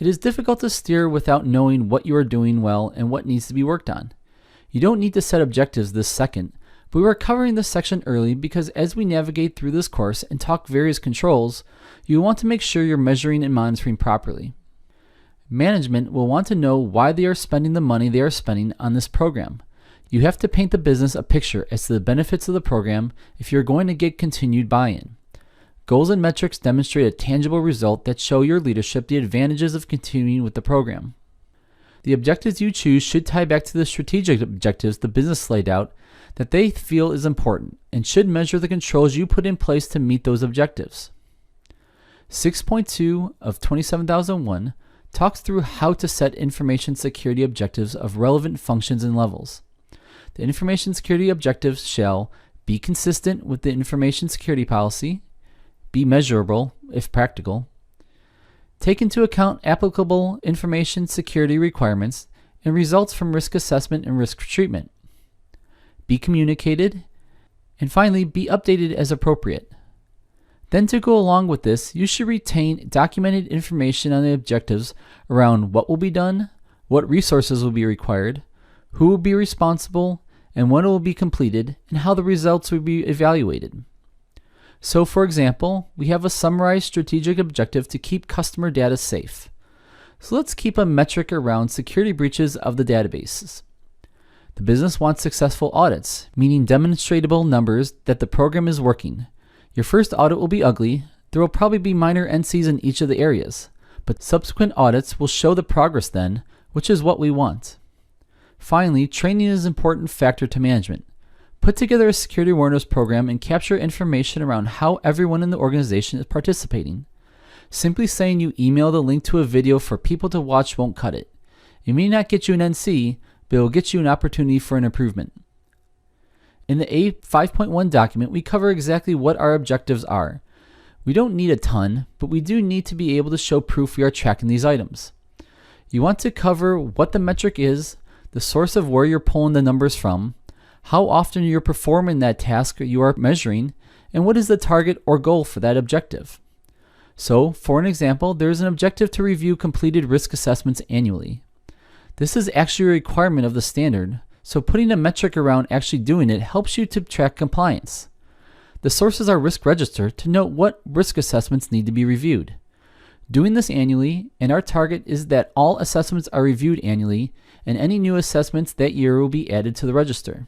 It is difficult to steer without knowing what you are doing well and what needs to be worked on. You don't need to set objectives this second, but we are covering this section early because as we navigate through this course and talk various controls, you want to make sure you're measuring and monitoring properly. Management will want to know why they are spending the money they are spending on this program. You have to paint the business a picture as to the benefits of the program if you're going to get continued buy-in. Goals and metrics demonstrate a tangible result that show your leadership the advantages of continuing with the program. The objectives you choose should tie back to the strategic objectives the business laid out that they feel is important and should measure the controls you put in place to meet those objectives. 6.2 of 27001 talks through how to set information security objectives of relevant functions and levels. The information security objectives shall be consistent with the information security policy, be measurable if practical, take into account applicable information security requirements and results from risk assessment and risk treatment, be communicated, and finally be updated as appropriate. Then to go along with this, you should retain documented information on the objectives around what will be done, what resources will be required, who will be responsible, and when it will be completed, and how the results will be evaluated. So for example, we have a summarized strategic objective to keep customer data safe. So let's keep a metric around security breaches of the databases. The business wants successful audits, meaning demonstrable numbers that the program is working. Your first audit will be ugly. There will probably be minor NCs in each of the areas, but subsequent audits will show the progress then, which is what we want. Finally, training is an important factor to management. Put together a security awareness program and capture information around how everyone in the organization is participating. Simply saying you emailed a link to a video for people to watch won't cut it. It may not get you an NC, but it will get you an opportunity for an improvement. In the A5.1 document, we cover exactly what our objectives are. We don't need a ton, but we do need to be able to show proof we are tracking these items. You want to cover what the metric is, the source of where you're pulling the numbers from, how often you're performing that task you are measuring, and what is the target or goal for that objective. So, for an example, there is an objective to review completed risk assessments annually. This is actually a requirement of the standard, so putting a metric around actually doing it helps you to track compliance. The source is our risk register to note what risk assessments need to be reviewed. Doing this annually, and our target is that all assessments are reviewed annually, and any new assessments that year will be added to the register.